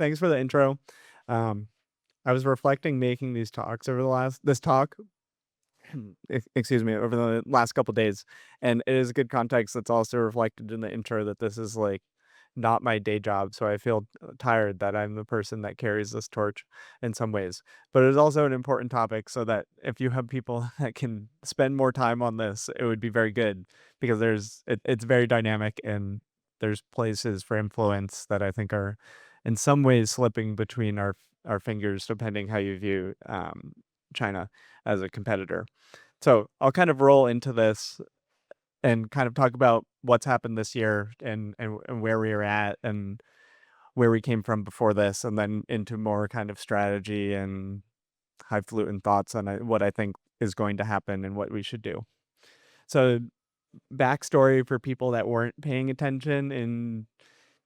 Thanks for the intro. Um, I was reflecting making these talks over this talk, excuse me, over the last couple days, and it is a good context that's also reflected in the intro that this is like not my day job, so I feel tired that I'm the person that carries this torch in some ways. But it's also an important topic, so that if you have people that can spend more time on this, it would be very good because it's very dynamic and there's places for influence that I think are in some ways slipping between our fingers, depending how you view China as a competitor. So I'll kind of roll into this and kind of talk about what's happened this year and where we are at and where we came from before this, and then into more kind of strategy and highfalutin thoughts on what I think is going to happen and what we should do. So backstory for people that weren't paying attention in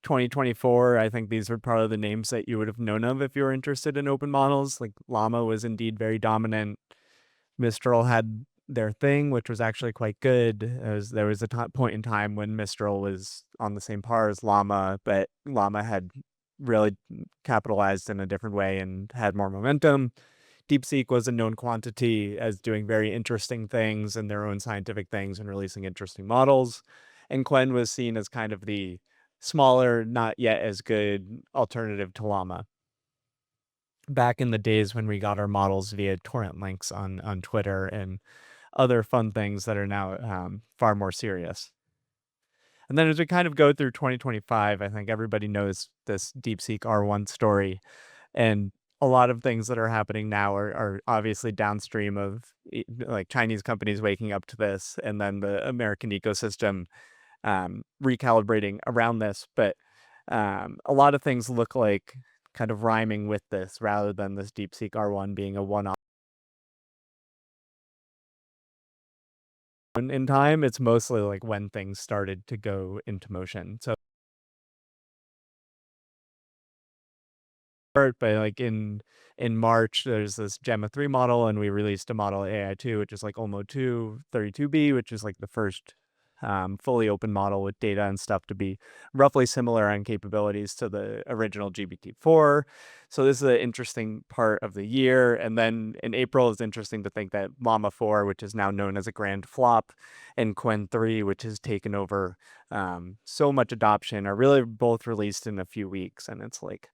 2024, I think these are probably the names that you would have known of if you were interested in open models. Like Llama was indeed very dominant. Mistral had their thing, which was actually quite good. There was a point in time when Mistral was on the same par as Llama, but Llama had really capitalized in a different way and had more momentum. DeepSeek was a known quantity as doing very interesting things and their own scientific things and releasing interesting models. And Qwen was seen as kind of the smaller, not yet as good alternative to Llama. Back in the days when we got our models via torrent links on Twitter and other fun things that are now far more serious. And then as we kind of go through 2025, I think everybody knows this DeepSeek R1 story. And a lot of things that are happening now are obviously downstream of like Chinese companies waking up to this and then the American ecosystem recalibrating around this. But a lot of things look like kind of rhyming with this rather than this DeepSeek R1 being a one-off. In time, it's mostly like when things started to go into motion. So, but like in March, there's this Gemma 3 model, and we released a model AI2, which is like Olmo 2 32B, which is like the first fully open model with data and stuff to be roughly similar on capabilities to the original GPT-4. So this is an interesting part of the year. And then in April, it's interesting to think that Llama 4, which is now known as a grand flop, and Qwen 3, which has taken over so much adoption, are really both released in a few weeks. And it's like,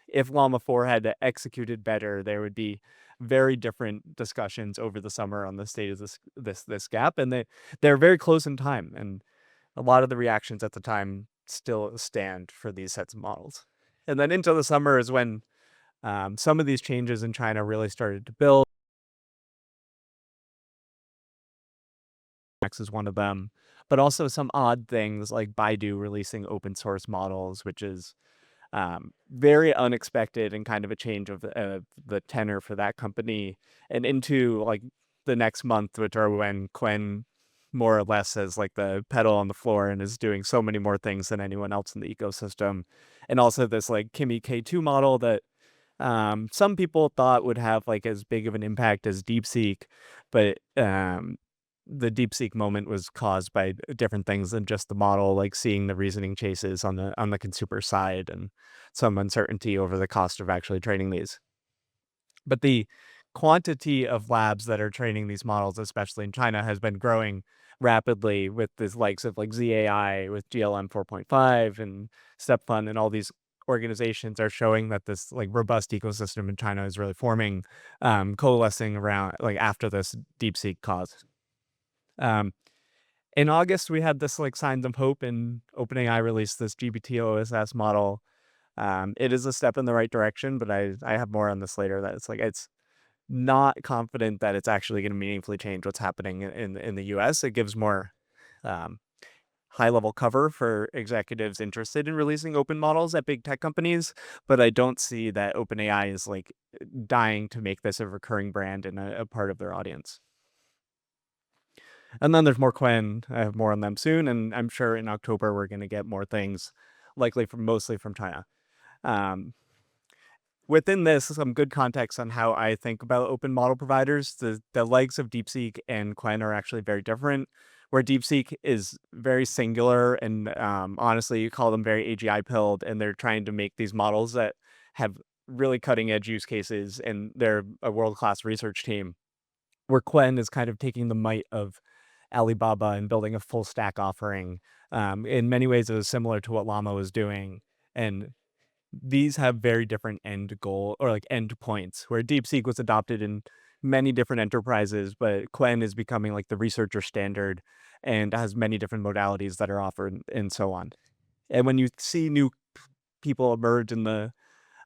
if Llama 4 had executed better, there would be very different discussions over the summer on the state of this gap, and they're very close in time, and a lot of the reactions at the time still stand for these sets of models. And then into the summer is when some of these changes in China really started to build. Max is one of them, but also some odd things like Baidu releasing open source models, which is very unexpected and kind of a change of the tenor for that company. And into like the next month, which are when Qwen more or less has like the pedal on the floor and is doing so many more things than anyone else in the ecosystem. And also this like Kimi K2 model that some people thought would have like as big of an impact as DeepSeek, but the DeepSeek moment was caused by different things than just the model, like seeing the reasoning chases on the consumer side and some uncertainty over the cost of actually training these. But the quantity of labs that are training these models, especially in China, has been growing rapidly with the likes of like ZAI, with GLM 4.5 and StepFund, and all these organizations are showing that this like robust ecosystem in China is really forming, coalescing around like after this DeepSeek cause. In August, we had this like signs of hope, and OpenAI released this GPT-OSS model. It is a step in the right direction, but I have more on this later. That it's not confident that it's actually going to meaningfully change what's happening in the U.S. It gives more high level cover for executives interested in releasing open models at big tech companies, but I don't see that OpenAI is like dying to make this a recurring brand and a part of their audience. And then there's more Qwen. I have more on them soon, and I'm sure in October we're going to get more things, likely mostly from China. Within this, some good context on how I think about open model providers. The likes of DeepSeek and Qwen are actually very different, where DeepSeek is very singular and honestly, you call them very AGI pilled, and they're trying to make these models that have really cutting edge use cases, and they're a world-class research team, where Qwen is kind of taking the might of Alibaba and building a full stack offering. In many ways, it was similar to what Llama was doing, and these have very different end goal or like end points. Where DeepSeek was adopted in many different enterprises, but Qwen is becoming like the researcher standard and has many different modalities that are offered and so on. And when you see new people emerge in the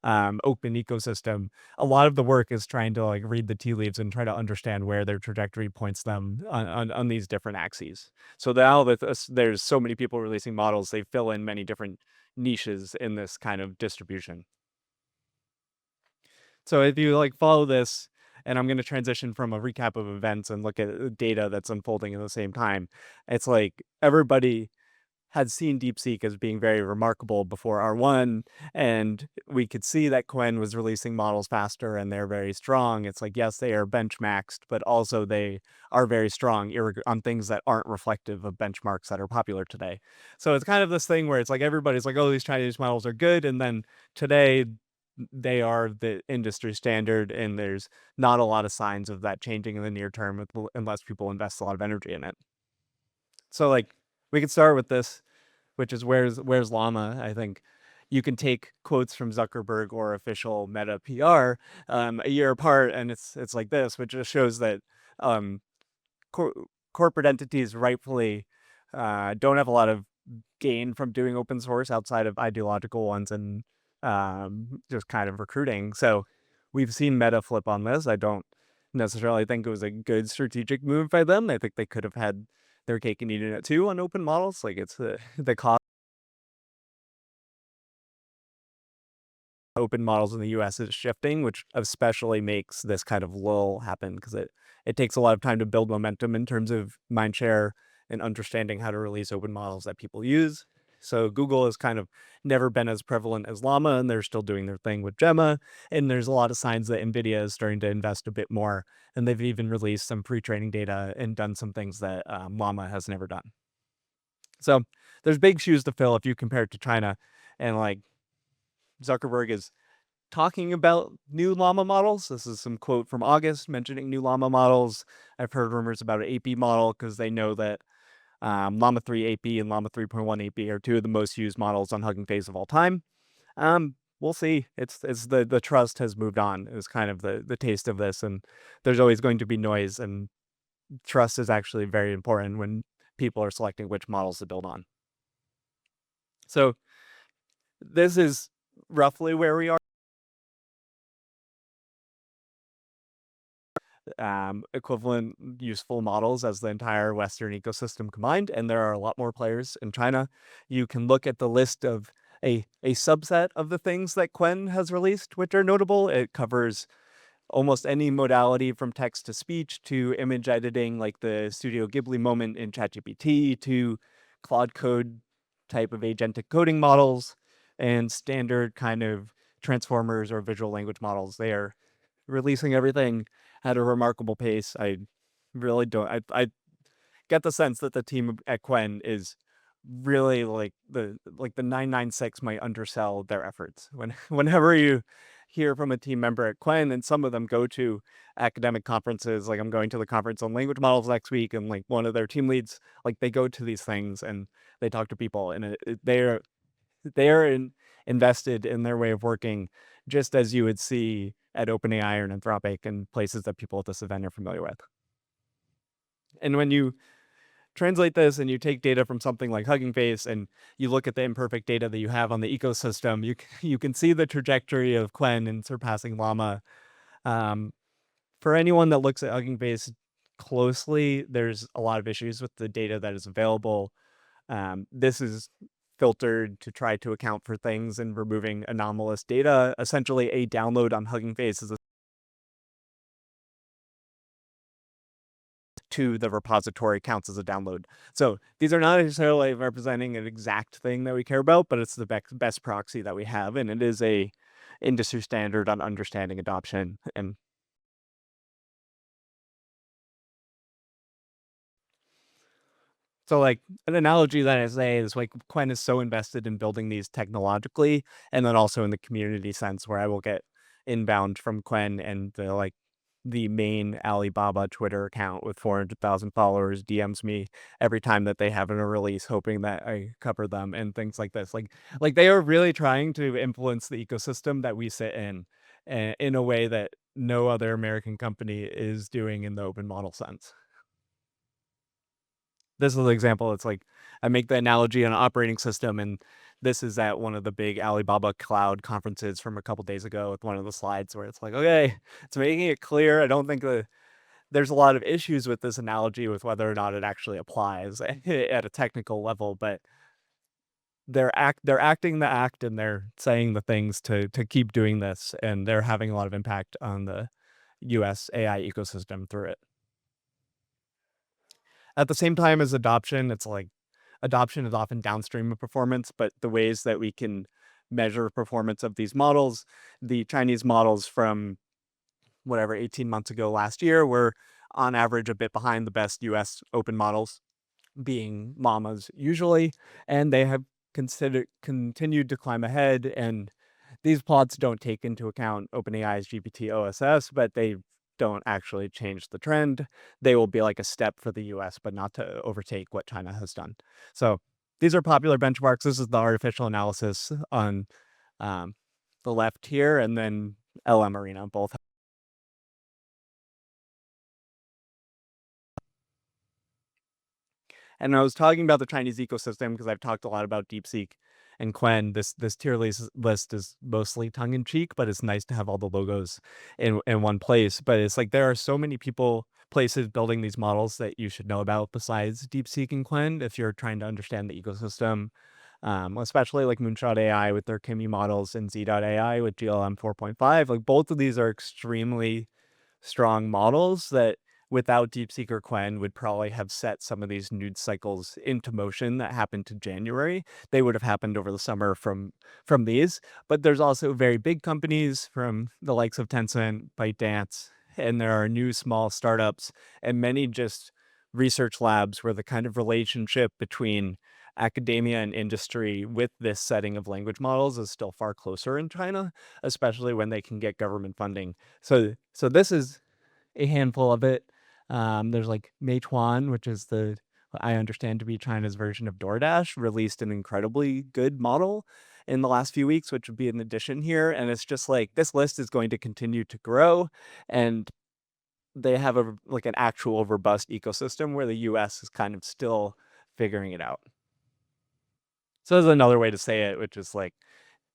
open ecosystem, a lot of the work is trying to like read the tea leaves and try to understand where their trajectory points them on these different axes. So now that there's so many people releasing models, they fill in many different niches in this kind of distribution. So if you like follow this, and I'm going to transition from a recap of events and look at data that's unfolding at the same time, it's like everybody had seen DeepSeek as being very remarkable before R1, and we could see that Qwen was releasing models faster and they're very strong. It's like, yes, they are benchmaxed, but also they are very strong on things that aren't reflective of benchmarks that are popular today. So it's kind of this thing where it's like everybody's like, oh, these Chinese models are good, and then today they are the industry standard, and there's not a lot of signs of that changing in the near term unless people invest a lot of energy in it. So like we could start with this, which is where's Llama. I think you can take quotes from Zuckerberg or official Meta PR a year apart, and it's like this, which just shows that um, cor- corporate entities rightfully don't have a lot of gain from doing open source outside of ideological ones and just kind of recruiting. So we've seen Meta flip on this. I don't necessarily think it was a good strategic move by them. I think they could have had their cake and eaten it too on open models. Like it's the cost open models in the US is shifting, which especially makes this kind of lull happen because it takes a lot of time to build momentum in terms of mindshare and understanding how to release open models that people use. So Google has kind of never been as prevalent as Llama, and they're still doing their thing with Gemma. And there's a lot of signs that NVIDIA is starting to invest a bit more, and they've even released some pre-training data and done some things that Llama has never done. So there's big shoes to fill if you compare it to China, and like Zuckerberg is talking about new Llama models. This is some quote from August mentioning new Llama models. I've heard rumors about an AP model because they know that Llama 3 AP and Llama 3.1 AP are two of the most used models on Hugging Face of all time. We'll see. It's the trust has moved on. It was kind of the taste of this, and there's always going to be noise, and trust is actually very important when people are selecting which models to build on. So this is roughly where we are. Equivalent useful models as the entire Western ecosystem combined, and there are a lot more players in China. You can look at the list of a subset of the things that Qwen has released, which are notable. It covers almost any modality from text to speech to image editing, like the Studio Ghibli moment in ChatGPT, to Claude Code type of agentic coding models, and standard kind of transformers or visual language models. They are releasing everything at a remarkable pace. I really don't. I get the sense that the team at Qwen is really like the 996 might undersell their efforts. Whenever you hear from a team member at Qwen, and some of them go to academic conferences, like I'm going to the conference on language models next week, and like one of their team leads, like they go to these things and they talk to people, and they're invested in their way of working, just as you would see at OpenAI or Anthropic and places that people at this event are familiar with. And when you translate this and you take data from something like Hugging Face and you look at the imperfect data that you have on the ecosystem, you can see the trajectory of Qwen and surpassing Llama. For anyone that looks at Hugging Face closely, there's a lot of issues with the data that is available. This is filtered to try to account for things and removing anomalous data. Essentially, a download on Hugging Face is to the repository counts as a download. So these are not necessarily representing an exact thing that we care about, but it's the best proxy that we have, and it is a industry standard on understanding adoption. And So, like, an analogy that I say is, like, Qwen is so invested in building these technologically, and then also in the community sense where I will get inbound from Qwen and the main Alibaba Twitter account with 400,000 followers DMs me every time that they have a release, hoping that I cover them and things like this. Like they are really trying to influence the ecosystem that we sit in a way that no other American company is doing in the open model sense. This is an example. It's like I make the analogy on an operating system, and this is at one of the big Alibaba cloud conferences from a couple days ago with one of the slides where it's like, okay, it's making it clear. I don't think there's a lot of issues with this analogy with whether or not it actually applies at a technical level, but they're acting the act and they're saying the things to keep doing this, and they're having a lot of impact on the US AI ecosystem through it. At the same time as adoption, it's like adoption is often downstream of performance, but the ways that we can measure performance of these models, the Chinese models from whatever 18 months ago last year were on average a bit behind the best US open models, being Llamas usually, and they have continued to climb ahead. And these plots don't take into account OpenAI's GPT-OSS, but they don't actually change the trend. They will be like a step for the US, but not to overtake what China has done. So these are popular benchmarks. This is the artificial analysis on um, the left here, and then LM Arena both. And I was talking about the Chinese ecosystem because I've talked a lot about DeepSeek and Qwen. This tier list is mostly tongue in cheek, but it's nice to have all the logos in one place. But it's like there are so many places building these models that you should know about besides DeepSeek and Qwen if you're trying to understand the ecosystem. Especially like Moonshot AI with their Kimi models and Z.AI with GLM 4.5. Like both of these are extremely strong models that without DeepSeek or Qwen would probably have set some of these nude cycles into motion that happened to January. They would have happened over the summer from these. But there's also very big companies from the likes of Tencent, ByteDance, and there are new small startups and many just research labs where the kind of relationship between academia and industry with this setting of language models is still far closer in China, especially when they can get government funding. So this is a handful of it. There's like Meituan, which is the I understand to be China's version of DoorDash, released an incredibly good model in the last few weeks, which would be an addition here. And it's just like this list is going to continue to grow, and they have a like an actual robust ecosystem where the US is kind of still figuring it out. So there's another way to say it, which is like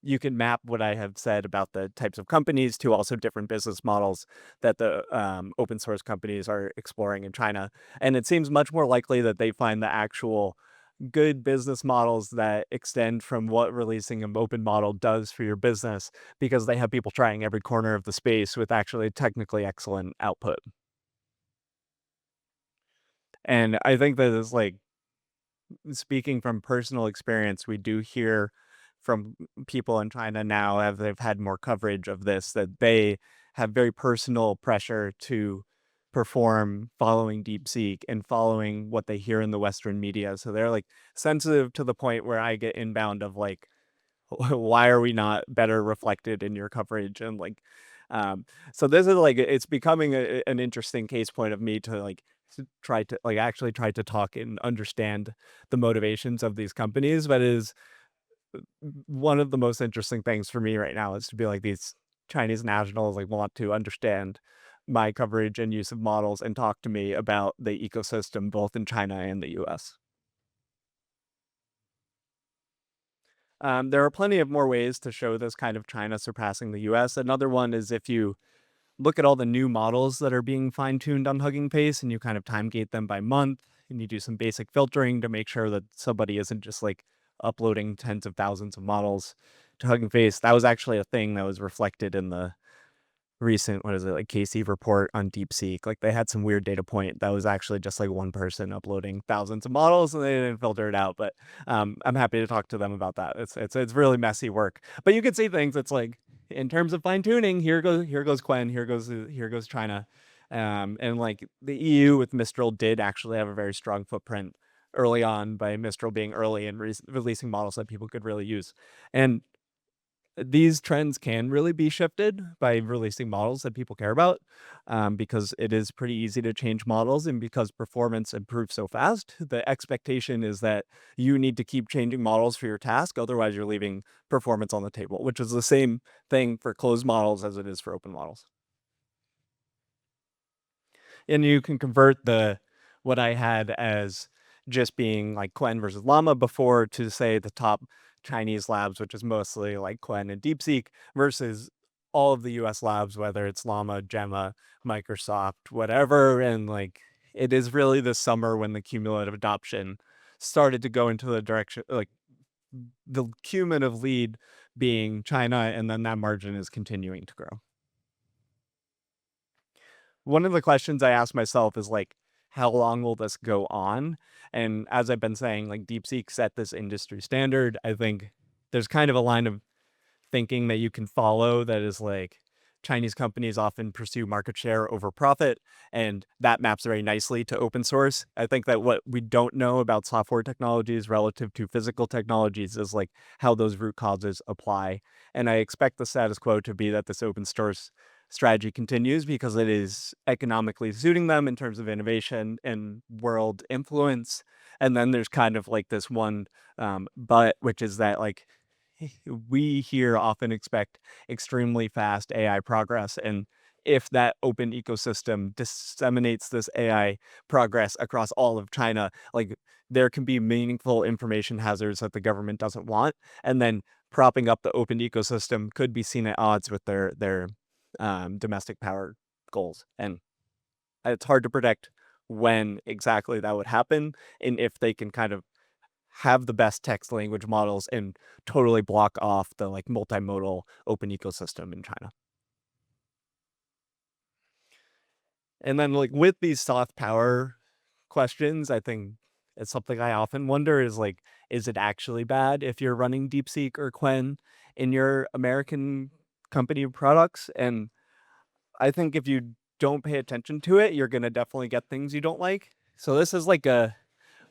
you can map what I have said about the types of companies to also different business models that the open source companies are exploring in China. And it seems much more likely that they find the actual good business models that extend from what releasing an open model does for your business because they have people trying every corner of the space with actually technically excellent output. And I think that is like speaking from personal experience, we do hear from people in China now as they've had more coverage of this that they have very personal pressure to perform following DeepSeek and following what they hear in the Western media. So they're like sensitive to the point where I get inbound of like, why are we not better reflected in your coverage? And like, um, so this is like, it's becoming an interesting case point of me to like try to like actually try to talk and understand the motivations of these companies. But it is one of the most interesting things for me right now is to be like these Chinese nationals like want to understand my coverage and use of models and talk to me about the ecosystem both in China and the US. There are plenty of more ways to show this kind of China surpassing the US. Another one is if you look at all the new models that are being fine-tuned on Hugging Face and you kind of time gate them by month and you do some basic filtering to make sure that somebody isn't just like uploading tens of thousands of models to Hugging Face. That was actually a thing that was reflected in the recent, what is it, like Casey report on DeepSeek. Like they had some weird data point that was actually just like one person uploading thousands of models and they didn't filter it out. But I'm happy to talk to them about that. It's really messy work. But you can see things. It's like in terms of fine tuning, here goes Qwen, here goes China. And like the EU with Mistral did actually have a very strong footprint early on by Mistral being early and releasing models that people could really use. And these trends can really be shifted by releasing models that people care about, because it is pretty easy to change models, and because performance improves so fast, the expectation is that you need to keep changing models for your task, otherwise you're leaving performance on the table, which is the same thing for closed models as it is for open models. And you can convert the what I had as just being like Qwen versus Llama before to say the top Chinese labs, which is mostly like Qwen and DeepSeek, versus all of the US labs, whether it's Llama, Gemma, Microsoft, whatever. And like it is really this summer when the cumulative adoption started to go into the direction, like the cumulative lead being China, and then that margin is continuing to grow. One of the questions I ask myself is like, how long will this go on? And as I've been saying, like DeepSeek set this industry standard. I think there's kind of a line of thinking that you can follow that is like Chinese companies often pursue market share over profit, and that maps very nicely to open source. I think that what we don't know about software technologies relative to physical technologies is like how those root causes apply. And I expect the status quo to be that this open source strategy continues because it is economically suiting them in terms of innovation and world influence. And then there's kind of like this one but, which is that like we here often expect extremely fast AI progress. And if that open ecosystem disseminates this AI progress across all of China, like there can be meaningful information hazards that the government doesn't want. And then propping up the open ecosystem could be seen at odds with their domestic power goals. And it's hard to predict when exactly that would happen and if they can kind of have the best text language models and totally block off the like multimodal open ecosystem in China. And then like with these soft power questions, I think it's something I often wonder is like, is it actually bad if you're running DeepSeek or Qwen in your American company products? And I think if you don't pay attention to it, you're gonna definitely get things you don't like. So this is like a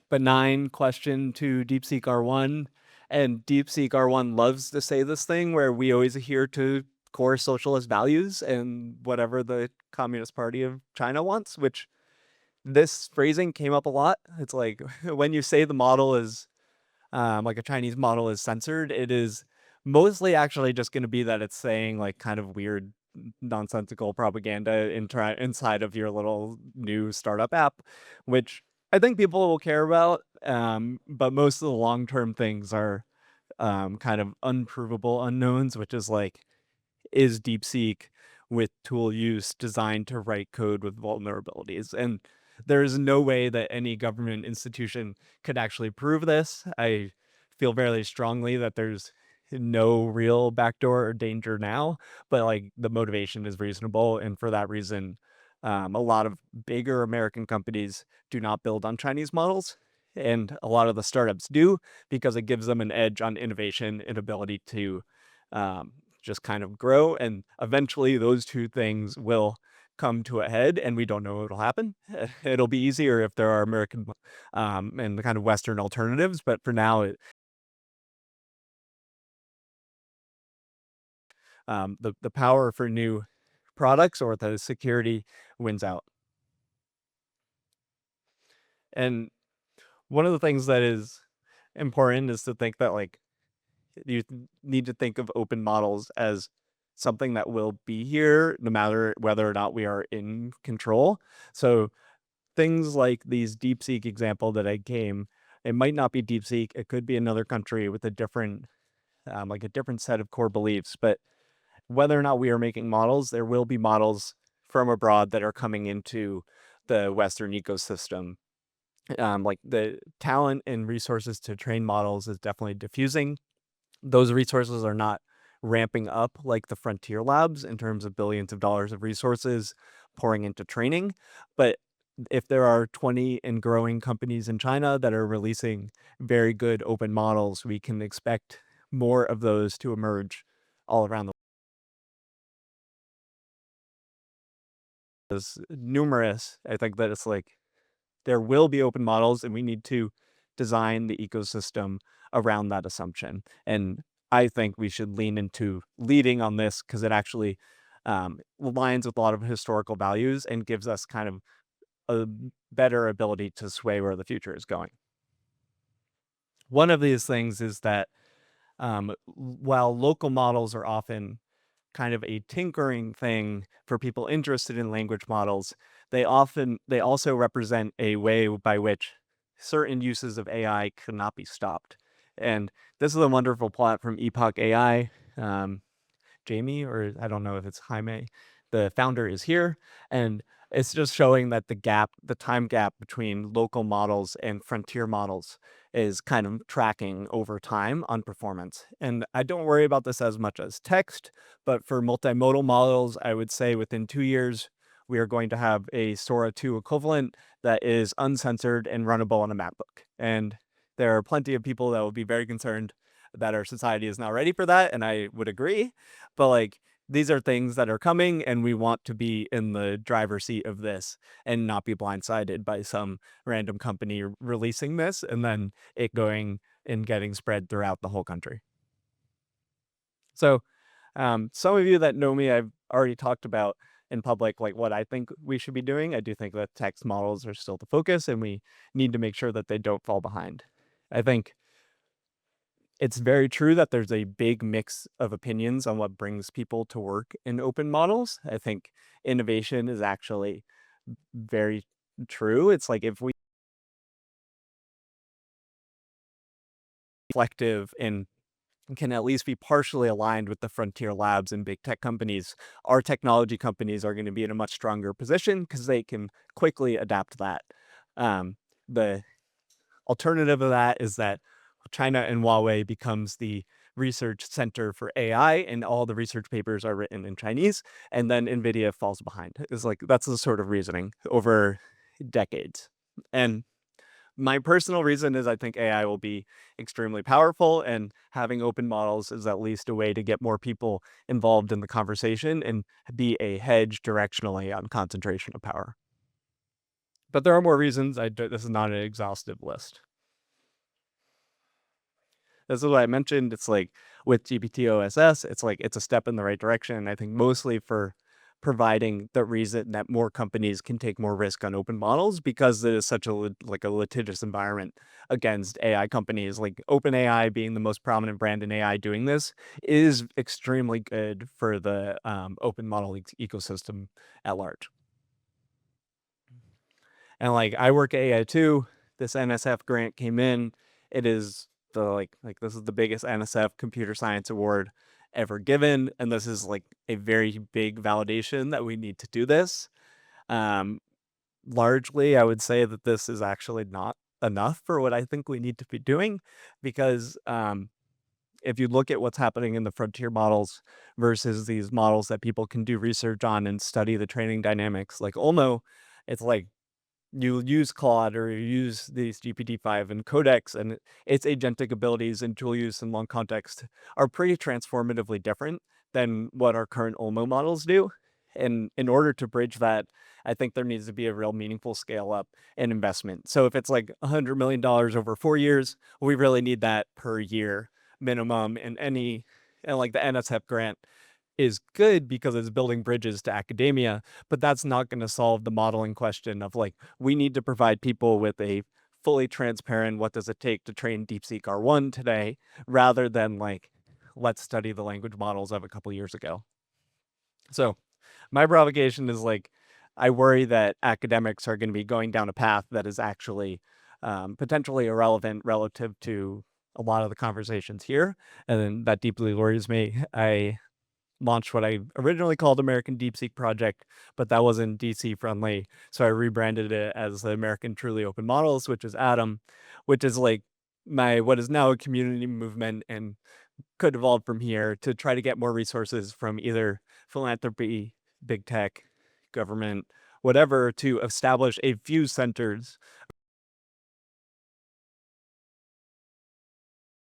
benign question to DeepSeek R1. And DeepSeek R1 loves to say this thing where we always adhere to core socialist values and whatever the Communist Party of China wants, which this phrasing came up a lot. It's like when you say the model is like a Chinese model is censored, it is mostly actually just going to be that it's saying like kind of weird, nonsensical propaganda inside of your little new startup app, which I think people will care about. But most of the long term things are kind of unprovable unknowns, which is like, is DeepSeek with tool use designed to write code with vulnerabilities? And there is no way that any government institution could actually prove this. I feel very strongly that there's no real backdoor or danger now, but like the motivation is reasonable. And for that reason, a lot of bigger American companies do not build on Chinese models. And a lot of the startups do because it gives them an edge on innovation and ability to um, just kind of grow. And eventually those two things will come to a head, and we don't know what'll happen. It'll be easier if there are American and the kind of Western alternatives, but for now, the power for new products or the security wins out. And one of the things that is important is to think that like you need to think of open models as something that will be here no matter whether or not we are in control. So things like these DeepSeek example that I came, it might not be DeepSeek. It could be another country with a different, like a different set of core beliefs. But whether or not we are making models, there will be models from abroad that are coming into the Western ecosystem. Like the talent and resources to train models is definitely diffusing. Those resources are not ramping up like the frontier labs in terms of billions of dollars of resources pouring into training. But if there are 20 and growing companies in China that are releasing very good open models, we can expect more of those to emerge all around the world. Numerous. I think that it's like there will be open models and we need to design the ecosystem around that assumption. And I think we should lean into leading on this because it actually aligns with a lot of historical values and gives us kind of a better ability to sway where the future is going. One of these things is that while local models are often kind of a tinkering thing for people interested in language models, they also represent a way by which certain uses of AI cannot be stopped. And this is a wonderful plot from Epoch AI. Jamie, or I don't know if it's Jaime, the founder is here. And it's just showing that the time gap between local models and frontier models is kind of tracking over time on performance. And I don't worry about this as much as text, but for multimodal models, I would say within 2 years, we are going to have a Sora 2 equivalent that is uncensored and runnable on a MacBook. And there are plenty of people that will be very concerned that our society is not ready for that, and I would agree. But like these are things that are coming, and we want to be in the driver's seat of this and not be blindsided by some random company releasing this and then it going and getting spread throughout the whole country. So, some of you that know me, I've already talked about in public, like what I think we should be doing. I do think that text models are still the focus, and we need to make sure that they don't fall behind. I think it's very true that there's a big mix of opinions on what brings people to work in open models. I think innovation is actually very true. It's like if we reflective and can at least be partially aligned with the frontier labs and big tech companies, our technology companies are going to be in a much stronger position because they can quickly adapt that. The alternative of that is that China and Huawei becomes the research center for AI and all the research papers are written in Chinese and then Nvidia falls behind. It's like that's the sort of reasoning over decades. And my personal reason is I think AI will be extremely powerful and having open models is at least a way to get more people involved in the conversation and be a hedge directionally on concentration of power. But there are more reasons. This is not an exhaustive list. This is what I mentioned. It's like with GPT-OSS, it's like it's a step in the right direction. I think mostly for providing the reason that more companies can take more risk on open models because it is such a like a litigious environment against AI companies. Like OpenAI being the most prominent brand in AI doing this is extremely good for the open model ecosystem at large. And like I work at AI too. This NSF grant came in. It is the like this is the biggest NSF computer science award ever given, and this is like a very big validation that we need to do this. Um, Largely, I would say that this is actually not enough for what I think we need to be doing, because if you look at what's happening in the frontier models versus these models that people can do research on and study the training dynamics, like Olmo, it's like you use Claude or you use these GPT-5 and Codex, and its agentic abilities and dual use and long context are pretty transformatively different than what our current Olmo models do. And in order to bridge that, I think there needs to be a real meaningful scale up in investment. So if it's like $100 million over 4 years, we really need that per year minimum. And like the NSF grant is good because it's building bridges to academia, but that's not going to solve the modeling question of like, we need to provide people with a fully transparent, what does it take to train DeepSeek R1 today, rather than like, let's study the language models of a couple years ago. So my provocation is like, I worry that academics are going to be going down a path that is actually potentially irrelevant relative to a lot of the conversations here. And then that deeply worries me. I launched what I originally called American DeepSeek Project, but that wasn't DC friendly. So I rebranded it as the American Truly Open Models, which is Atom, which is like what is now a community movement and could evolve from here to try to get more resources from either philanthropy, big tech, government, whatever, to establish a few centers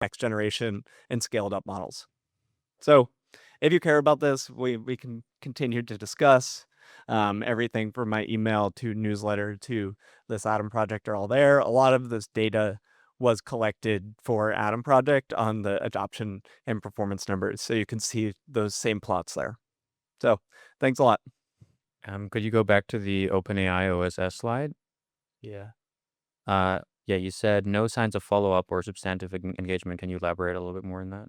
next generation and scaled up models. So if you care about this, we can continue to discuss. Everything from my email to newsletter to this Atom project are all there. A lot of this data was collected for Atom Project on the adoption and performance numbers. So you can see those same plots there. So thanks a lot. Could you go back to the OpenAI OSS slide? Yeah. Yeah, you said no signs of follow-up or substantive engagement. Can you elaborate a little bit more on that?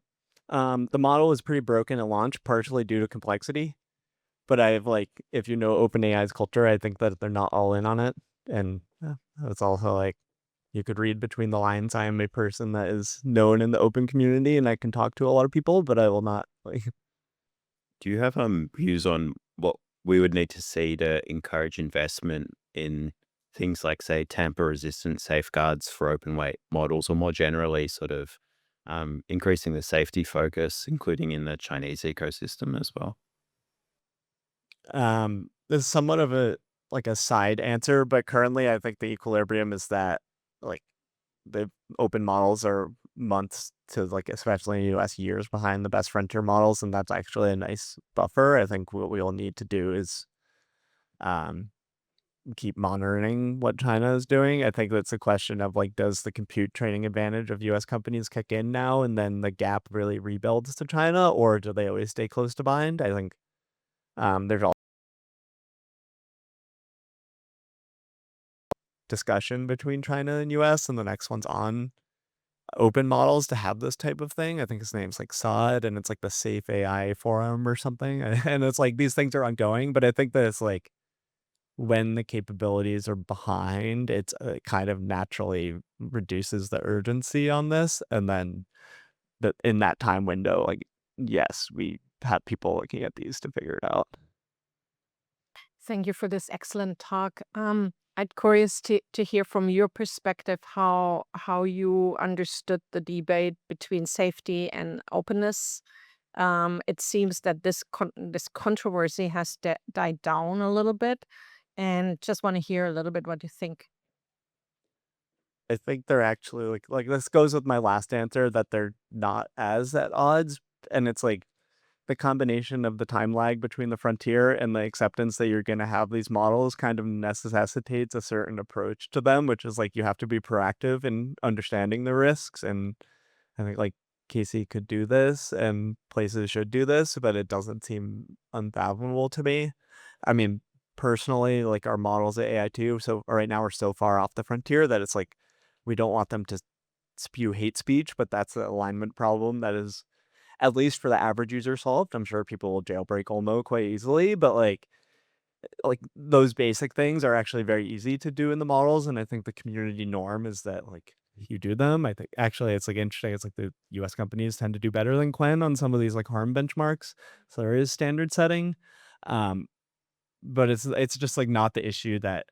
The model is pretty broken at launch, partially due to complexity. But I've like, if you know OpenAI's culture, I think that they're not all in on it. And it's also like, you could read between the lines. I am a person that is known in the open community and I can talk to a lot of people, but I will not like. Do you have views on what we would need to see to encourage investment in things like, say, tamper-resistant safeguards for open weight models, or more generally, sort of increasing the safety focus, including in the Chinese ecosystem as well? This is somewhat of a like a side answer, but currently I think the equilibrium is that like the open models are months to like especially in the US years behind the best frontier models, and that's actually a nice buffer. I think what we'll need to do is um keep monitoring what China is doing. I think that's a question of like, does the compute training advantage of US companies kick in now and then the gap really rebuilds to China, or do they always stay close to behind? I think there's all discussion between China and US, and the next one's on open models to have this type of thing. I think his name's like Saad, and it's like the Safe AI Forum or something. And it's like these things are ongoing, but I think that it's like when the capabilities are behind, it's kind of naturally reduces the urgency on this. And then in that time window, like, yes, we have people looking at these to figure it out. Thank you for this excellent talk. I'm curious to hear from your perspective how you understood the debate between safety and openness. It seems that this controversy has died down a little bit, and just want to hear a little bit what you think. I think they're actually like this goes with my last answer that they're not as at odds. And it's like the combination of the time lag between the frontier and the acceptance that you're going to have these models kind of necessitates a certain approach to them, which is like you have to be proactive in understanding the risks. And I think like Casey could do this and places should do this, but it doesn't seem unfathomable to me. I mean, personally, like our models at AI2, so right now we're so far off the frontier that it's like we don't want them to spew hate speech, but that's the alignment problem that is at least for the average user solved. I'm sure people will jailbreak Olmo quite easily, but like those basic things are actually very easy to do in the models, and I think the community norm is that like you do them. I think actually it's like interesting. It's like the US companies tend to do better than Qwen on some of these like harm benchmarks. So there is standard setting. Um, but it's just like not the issue that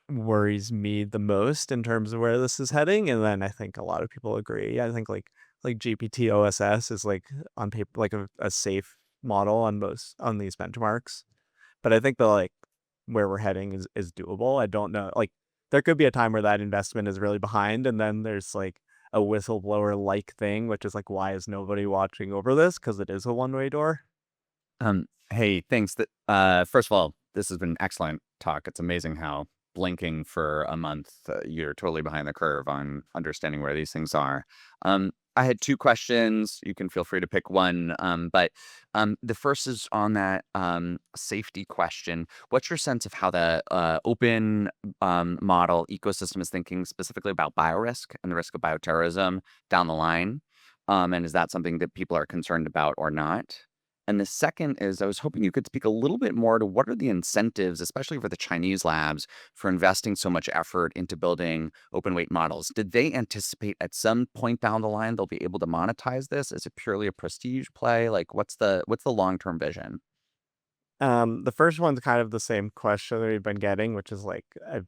worries me the most in terms of where this is heading. And then I think a lot of people agree. I think like GPT-OSS is like on paper like a safe model on most on these benchmarks. But I think the like where we're heading is doable. I don't know. Like there could be a time where that investment is really behind, and then there's like a whistleblower like thing, which is like, why is nobody watching over this? Because it is a one-way door. Hey, thanks. First of all, this has been an excellent talk. It's amazing how blinking for a month, you're totally behind the curve on understanding where these things are. I had two questions. You can feel free to pick one. But the first is on that safety question. What's your sense of how the open model ecosystem is thinking specifically about biorisk and the risk of bioterrorism down the line? And is that something that people are concerned about or not? And the second is I was hoping you could speak a little bit more to what are the incentives, especially for the Chinese labs, for investing so much effort into building open weight models. Did they anticipate at some point down the line they'll be able to monetize this? Is it purely a prestige play? Like what's the long-term vision? The first one's kind of the same question that we've been getting, which is like I've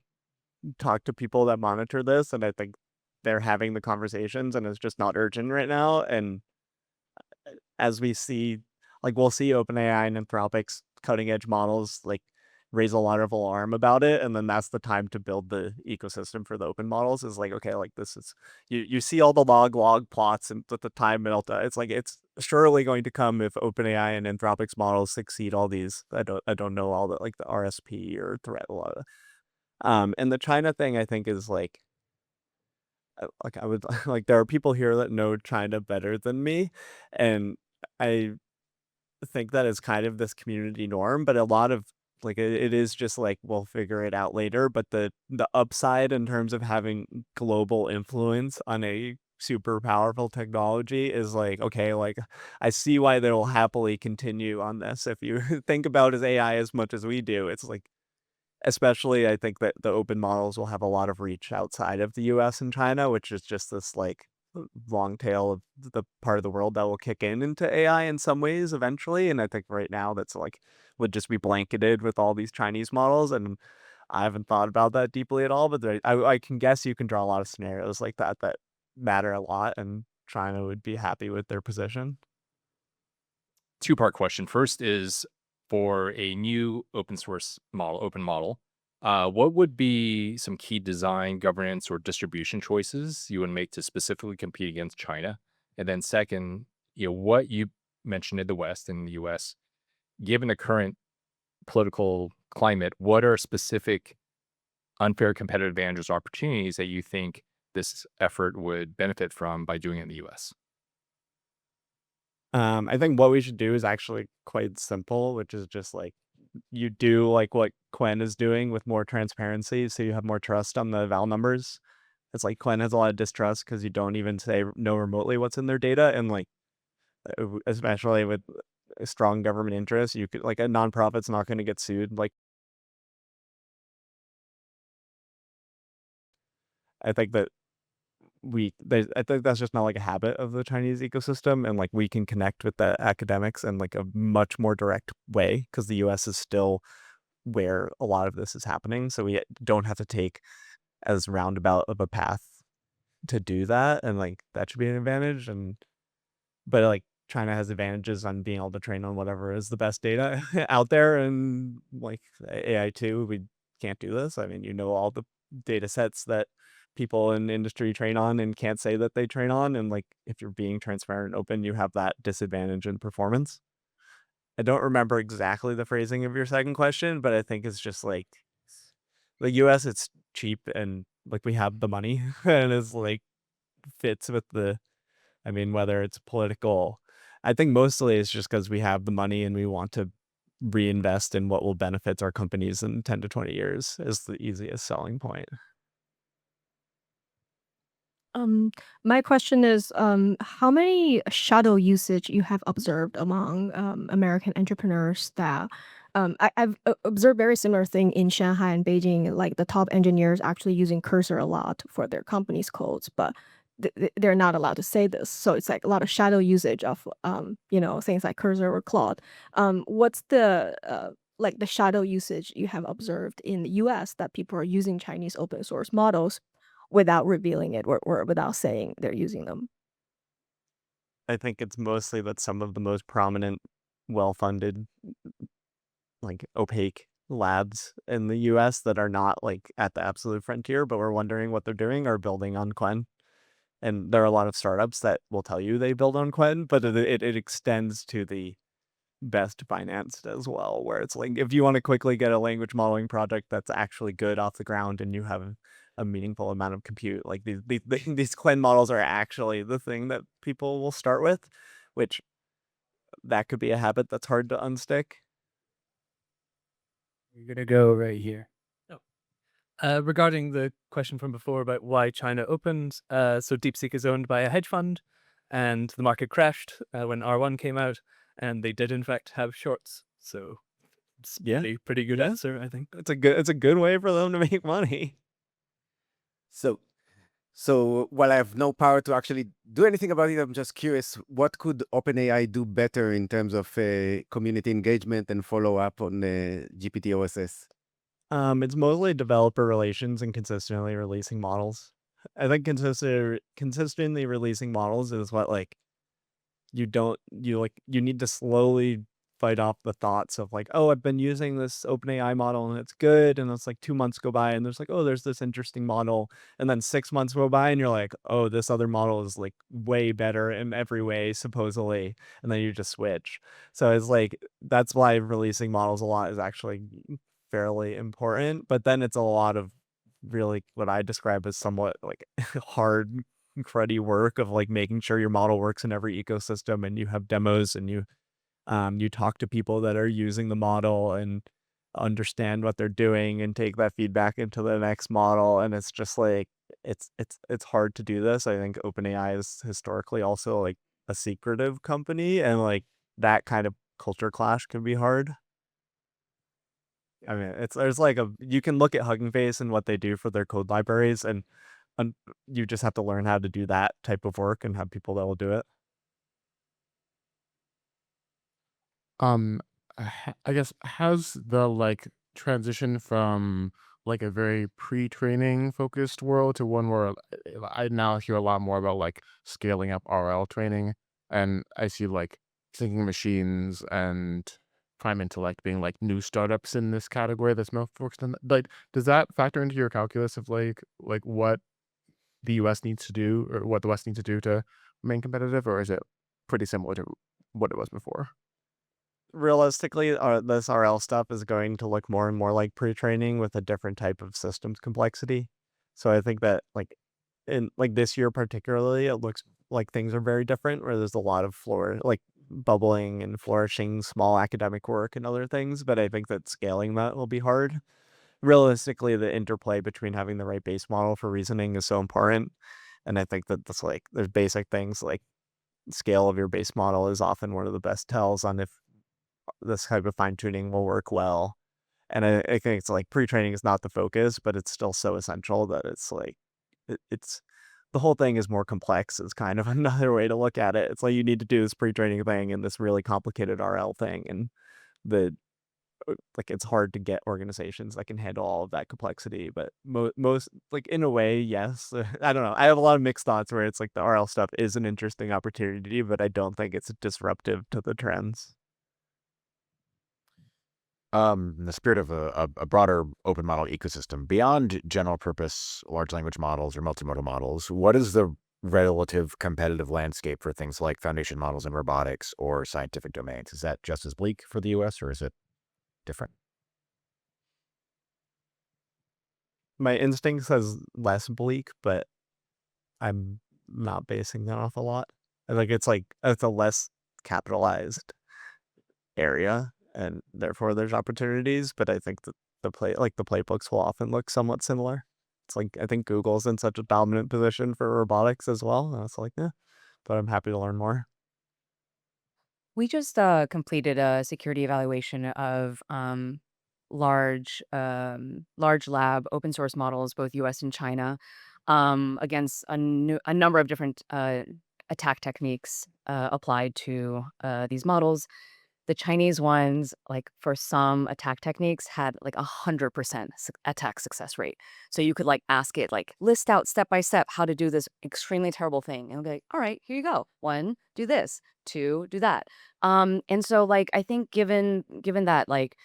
talked to people that monitor this, and I think they're having the conversations, and it's just not urgent right now. And as we see, like we'll see OpenAI and Anthropic's cutting edge models like raise a lot of alarm about it, and then that's the time to build the ecosystem for the open models. Is like, okay, like this is you see all the log plots and the time delta. It's like it's surely going to come if OpenAI and Anthropic's models succeed all these. I don't know all the like the RSP or threat a lot of. And the China thing I think is like like I would like there are people here that know China better than me, and I think that is kind of this community norm, but a lot of like it is just like we'll figure it out later. But the upside in terms of having global influence on a super powerful technology is like, okay, like I see why they will happily continue on this. If you think about as AI as much as we do, it's like especially I think that the open models will have a lot of reach outside of the US and China, which is just this like long tail of the part of the world that will kick into AI in some ways eventually. And I think right now that's like would just be blanketed with all these Chinese models. And I haven't thought about that deeply at all, but I can guess you can draw a lot of scenarios like that that matter a lot, and China would be happy with their position. Two-part question. First is for a new open source model, open model, what would be some key design, governance, or distribution choices you would make to specifically compete against China? And then second, what you mentioned in the West and the US, given the current political climate, what are specific unfair competitive advantages or opportunities that you think this effort would benefit from by doing it in the US? I think what we should do is actually quite simple, which is just like you do like what Qwen is doing with more transparency, so you have more trust on the eval numbers. It's like Qwen has a lot of distrust because you don't even say know remotely what's in their data, and like especially with a strong government interest, you could like a nonprofit's not going to get sued. Like I think that I think that's just not like a habit of the Chinese ecosystem, and like we can connect with the academics in like a much more direct way because the US is still where a lot of this is happening, so we don't have to take as roundabout of a path to do that, and like that should be an advantage. And but like China has advantages on being able to train on whatever is the best data out there, and like AI too, we can't do this. I mean, all the data sets that people in industry train on and can't say that they train on, and like if you're being transparent and open, you have that disadvantage in performance. I don't remember exactly the phrasing of your second question, but I think it's just like the US, it's cheap and like we have the money and it's like fits with the, I mean, whether it's political, I think mostly it's just because we have the money and we want to reinvest in what will benefit our companies in 10 to 20 years is the easiest selling point. Um, my question is, how many shadow usage you have observed among American entrepreneurs that I've observed very similar thing in Shanghai and Beijing, like the top engineers actually using Cursor a lot for their company's codes, but they're not allowed to say this. So it's like a lot of shadow usage of things like Cursor or Claude. What's the like the shadow usage you have observed in the US that people are using Chinese open source models without revealing it or without saying they're using them? I think it's mostly that some of the most prominent, well-funded, like opaque labs in the US that are not like at the absolute frontier, but we're wondering what they're doing, are building on Qwen. And there are a lot of startups that will tell you they build on Qwen, but it extends to the best financed as well, where it's like if you want to quickly get a language modeling project that's actually good off the ground and you have a meaningful amount of compute, like these Qwen models are actually the thing that people will start with, which that could be a habit that's hard to unstick. You're gonna go right here. Oh. Regarding the question from before about why China opened, so DeepSeek is owned by a hedge fund, and the market crashed when R1 came out, and they did in fact have shorts. So it's Yeah. a pretty good Yeah. answer, I think. It's a good way for them to make money. So, so while I have no power to actually do anything about it, I'm just curious, what could OpenAI do better in terms of community engagement and follow up on GPT-OSS? It's mostly developer relations and consistently releasing models. I think consistently releasing models is what like you need to slowly fight off the thoughts of like, oh, I've been using this OpenAI model and it's good, and it's like 2 months go by and there's like, oh, there's this interesting model, and then 6 months go by and you're like, oh, this other model is like way better in every way supposedly, and then you just switch. So it's like that's why releasing models a lot is actually fairly important, but then it's a lot of really what I describe as somewhat like hard, cruddy work of like making sure your model works in every ecosystem, and you have demos, and you talk to people that are using the model and understand what they're doing and take that feedback into the next model. And it's just like it's hard to do this. I think OpenAI is historically also like a secretive company, and like that kind of culture clash can be hard. I mean, there's like you can look at Hugging Face and what they do for their code libraries, and you just have to learn how to do that type of work and have people that will do it. I guess has the like transition from like a very pre-training focused world to one where I now hear a lot more about like scaling up RL training, and I see like thinking machines and prime intellect being like new startups in this category that's more focused on like, does that factor into your calculus of like what the US needs to do or what the West needs to do to remain competitive, or is it pretty similar to what it was before? Realistically, this RL stuff is going to look more and more like pre-training with a different type of systems complexity. So I think that like in like this year particularly, it looks like things are very different, where there's a lot of like bubbling and flourishing small academic work and other things. But I think that scaling that will be hard. Realistically, the interplay between having the right base model for reasoning is so important. And I think that that's like there's basic things like scale of your base model is often one of the best tells on if this type of fine tuning will work well. And I think it's like pre-training is not the focus, but it's still so essential that it's like it's the whole thing is more complex is kind of another way to look at it. It's like you need to do this pre-training thing and this really complicated RL thing, and the like it's hard to get organizations that can handle all of that complexity. But most like in a way, yes. I don't know. I have a lot of mixed thoughts where it's like the RL stuff is an interesting opportunity, but I don't think it's disruptive to the trends. In the spirit of a broader open model ecosystem, beyond general purpose large language models or multimodal models, what is the relative competitive landscape for things like foundation models in robotics or scientific domains? Is that just as bleak for the US, or is it different? My instinct says less bleak, but I'm not basing that off a lot. I think it's like it's a less capitalized area, and therefore there's opportunities. But I think that the playbooks will often look somewhat similar. It's like I think Google's in such a dominant position for robotics as well. And it's like, yeah, but I'm happy to learn more. We just completed a security evaluation of large lab open source models, both U.S. and China, against a number of different attack techniques applied to these models. The Chinese ones, like for some attack techniques, had like 100% attack success rate. So you could like ask it, like list out step by step how to do this extremely terrible thing, and it'll be like, all right, here you go. 1, do this. 2, do that. And so like I think given that like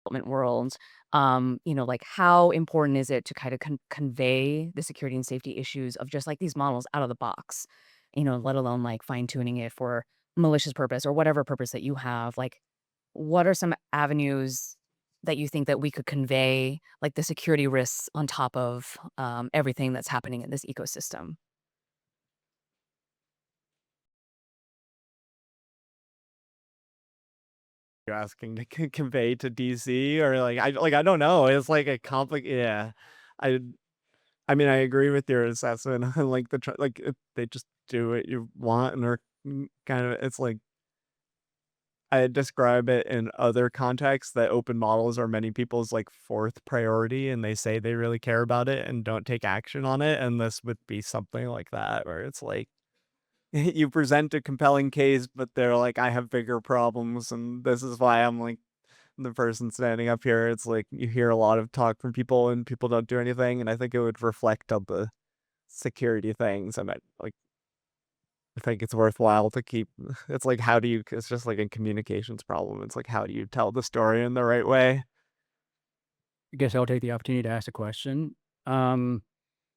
development world, like how important is it to kind of convey the security and safety issues of just like these models out of the box, let alone like fine tuning it for malicious purpose or whatever purpose that you have. Like, what are some avenues that you think that we could convey like the security risks on top of everything that's happening in this ecosystem? You're asking to convey to DC, or I don't know. It's like a yeah. I I mean, I agree with your assessment on like like if they just do what you want and are kind of it's like I describe it in other contexts that open models are many people's like fourth priority, and they say they really care about it and don't take action on it. And this would be something like that, where it's like you present a compelling case, but they're like, I have bigger problems, and this is why I'm like the person standing up here. It's like you hear a lot of talk from people, and people don't do anything. And I think it would reflect on the security things, and I think it's worthwhile to keep. It's like it's just like a communications problem. It's like how do you tell the story in the right way? I guess I'll take the opportunity to ask a question. Um,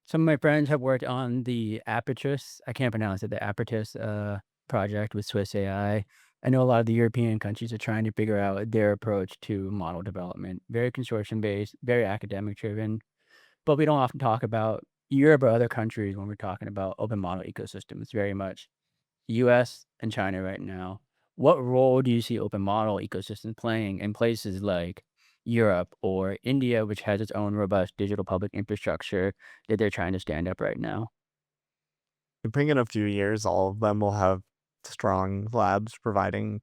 some of my friends have worked on the Apertus, I can't pronounce it, the Apertus project with Swiss AI. I know a lot of the European countries are trying to figure out their approach to model development. Very consortium based, very academic driven, but we don't often talk about Europe or other countries when we're talking about open model ecosystems. Very much US and China right now. What role do you see open model ecosystems playing in places like Europe or India, which has its own robust digital public infrastructure that they're trying to stand up right now? I think in a few years, all of them will have strong labs providing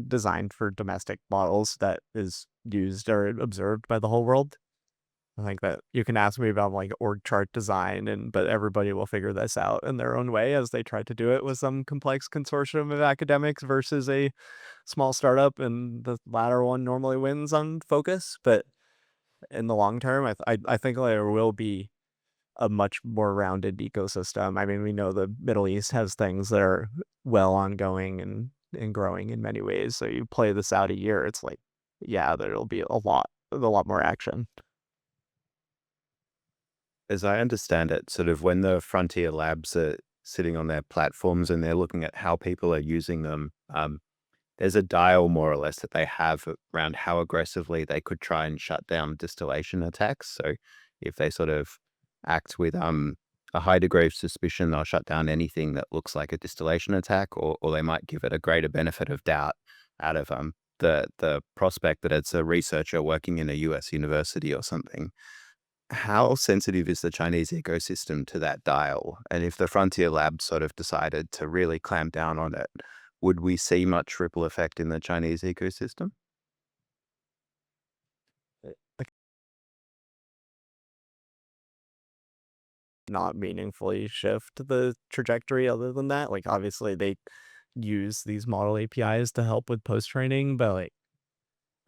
designed for domestic models that is used or observed by the whole world. I think that you can ask me about like org chart design but everybody will figure this out in their own way as they try to do it with some complex consortium of academics versus a small startup, and the latter one normally wins on focus. But in the long term, I think there will be a much more rounded ecosystem. I mean, we know the Middle East has things that are well ongoing and growing in many ways. So you play this out a year, it's like, yeah, there'll be a lot more action. As I understand it, sort of when the frontier labs are sitting on their platforms and they're looking at how people are using them, there's a dial more or less that they have around how aggressively they could try and shut down distillation attacks. So if they sort of act with a high degree of suspicion, they'll shut down anything that looks like a distillation attack, or they might give it a greater benefit of doubt out of the prospect that it's a researcher working in a US university or something. How sensitive is the Chinese ecosystem to that dial? And if the frontier lab sort of decided to really clamp down on it, would we see much ripple effect in the Chinese ecosystem? Like, not meaningfully shift the trajectory other than that. Like, obviously, they use these model APIs to help with post training, but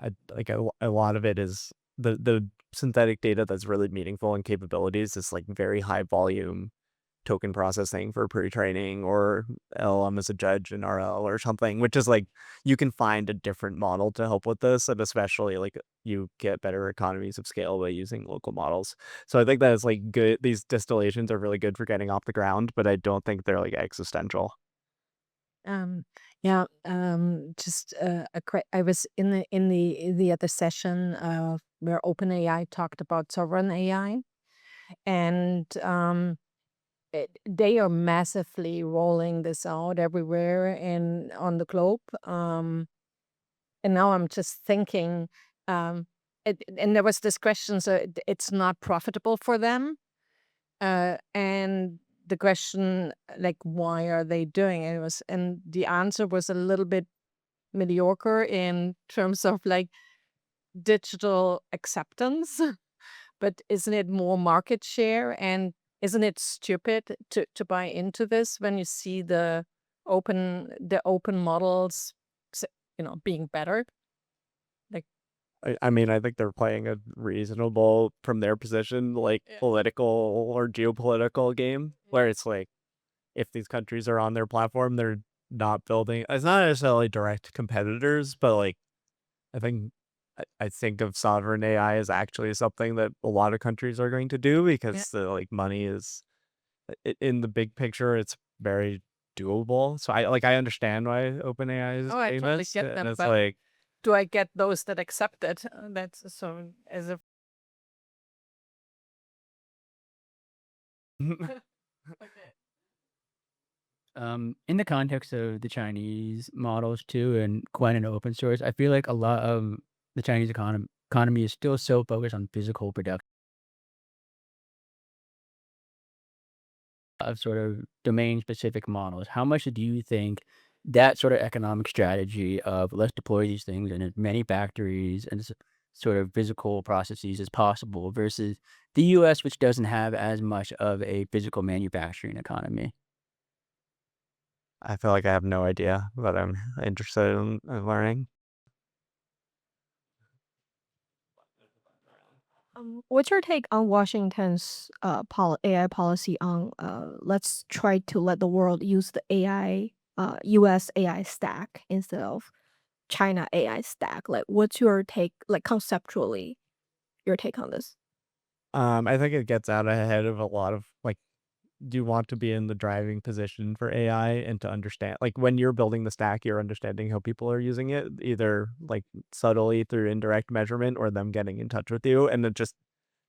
a lot of it is the synthetic data that's really meaningful in capabilities is like very high volume token processing for pre-training, or LLM as a judge in RL or something, which is like you can find a different model to help with this, and especially like you get better economies of scale by using local models. So I think that is like good. These distillations are really good for getting off the ground, but I don't think they're like existential. Um, yeah, just I was in the other session where OpenAI talked about sovereign AI, and they are massively rolling this out everywhere and on the globe. And now I'm just thinking, and there was this question, so it's not profitable for them, and the question, like, why are they doing it? And the answer was a little bit mediocre in terms of like digital acceptance, but isn't it more market share? And isn't it stupid to buy into this when you see the open models, being better? Like, I mean, I think they're playing a reasonable, from their position, like yeah, political or geopolitical game where it's like if these countries are on their platform, they're not building. It's not necessarily direct competitors, but like I think I think of sovereign AI as actually something that a lot of countries are going to do yeah. because the like money is in the big picture, it's very doable. So I understand why OpenAI is Oh, I doing totally this, get and them, it's but like do I get those that accept it? That's so as a okay. In the context of the Chinese models too, and Qwen and open source, I feel like a lot of the Chinese economy is still so focused on physical production of sort of domain specific models. How much do you think that sort of economic strategy of let's deploy these things in as many factories and sort of physical processes as possible versus the US, which doesn't have as much of a physical manufacturing economy? I feel like I have no idea, but I'm interested in learning. What's your take on Washington's AI policy on let's try to let the world use the US AI stack instead of China AI stack? Like, what's your take, like conceptually, your take on this? I think it gets out ahead of a lot of like you want to be in the driving position for AI and to understand, like when you're building the stack, you're understanding how people are using it, either like subtly through indirect measurement or them getting in touch with you. And it just,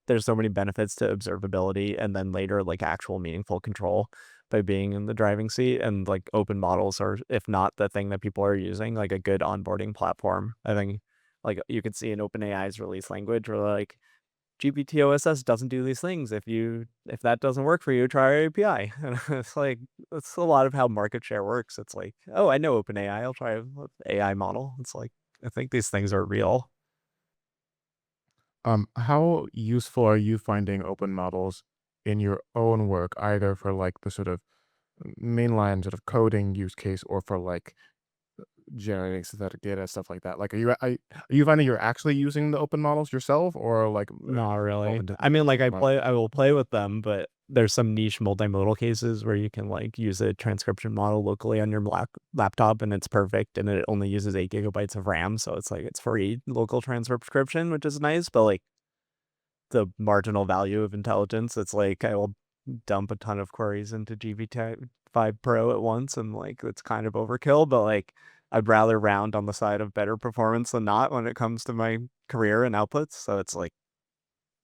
there's so many benefits to observability and then later like actual meaningful control by being in the driving seat. And like open models are, if not the thing that people are using, like a good onboarding platform. I think like you could see in OpenAI's release language where like GPT-OSS doesn't do these things. If that doesn't work for you, try our API. And it's like it's a lot of how market share works. It's like, oh, I know OpenAI, I'll try an AI model. It's like I think these things are real. How useful are you finding open models in your own work, either for like the sort of mainline sort of coding use case or for like generating synthetic data, stuff like that? Like, are you finding you're actually using the open models yourself, or like Not really. open to I mean, like model? I will play with them, but there's some niche multimodal cases where you can like use a transcription model locally on your laptop and it's perfect and it only uses 8 gigabytes of RAM, so it's like it's free local transcription, which is nice, but like the marginal value of intelligence, it's like I will dump a ton of queries into GPT-5 Pro at once and like it's kind of overkill, but like I'd rather round on the side of better performance than not when it comes to my career and outputs. So it's like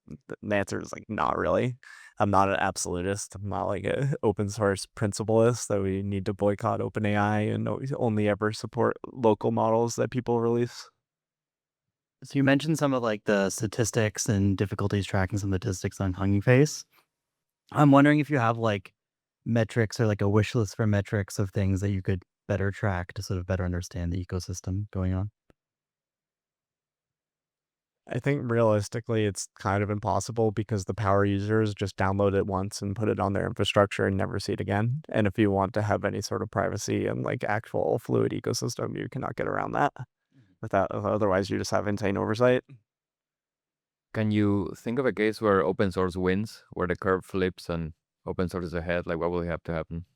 the answer is like not really. I'm not an absolutist. I'm not like a open source principalist that we need to boycott OpenAI and only ever support local models that people release. So you mentioned some of like the statistics and difficulties tracking some statistics on Hugging Face. I'm wondering if you have like metrics or like a wish list for metrics of things that you could better track to sort of better understand the ecosystem going on. I think realistically it's kind of impossible because the power users just download it once and put it on their infrastructure and never see it again. And if you want to have any sort of privacy and like actual fluid ecosystem, you cannot get around that. Otherwise you just have insane oversight. Can you think of a case where open source wins, where the curve flips and open source is ahead? Like, what will have to happen?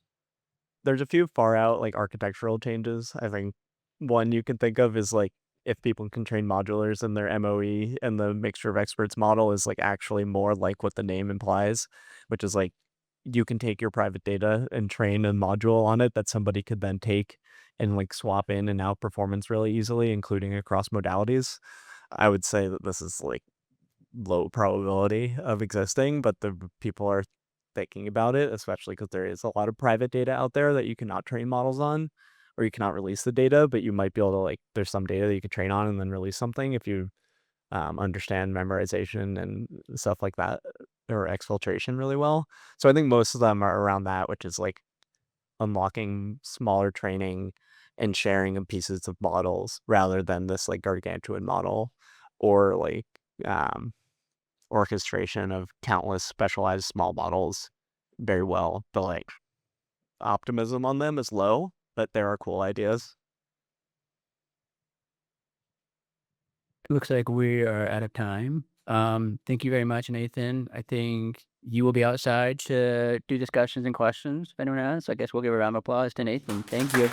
There's a few far out like architectural changes. I think one you can think of is like if people can train modulars in their MOE and the mixture of experts model is like actually more like what the name implies, which is like you can take your private data and train a module on it that somebody could then take and like swap in and out performance really easily, including across modalities. I would say that this is like low probability of existing, but the people are thinking about it, especially because there is a lot of private data out there that you cannot train models on, or you cannot release the data, but you might be able to like, there's some data that you can train on and then release something if you understand memorization and stuff like that, or exfiltration really well. So I think most of them are around that, which is like unlocking smaller training and sharing of pieces of models rather than this like gargantuan model or like orchestration of countless specialized small models very well, but like optimism on them is low, but there are cool ideas. Looks like we are out of time. Thank you very much, Nathan. I think you will be outside to do discussions and questions if anyone has. I guess we'll give a round of applause to Nathan. Thank you.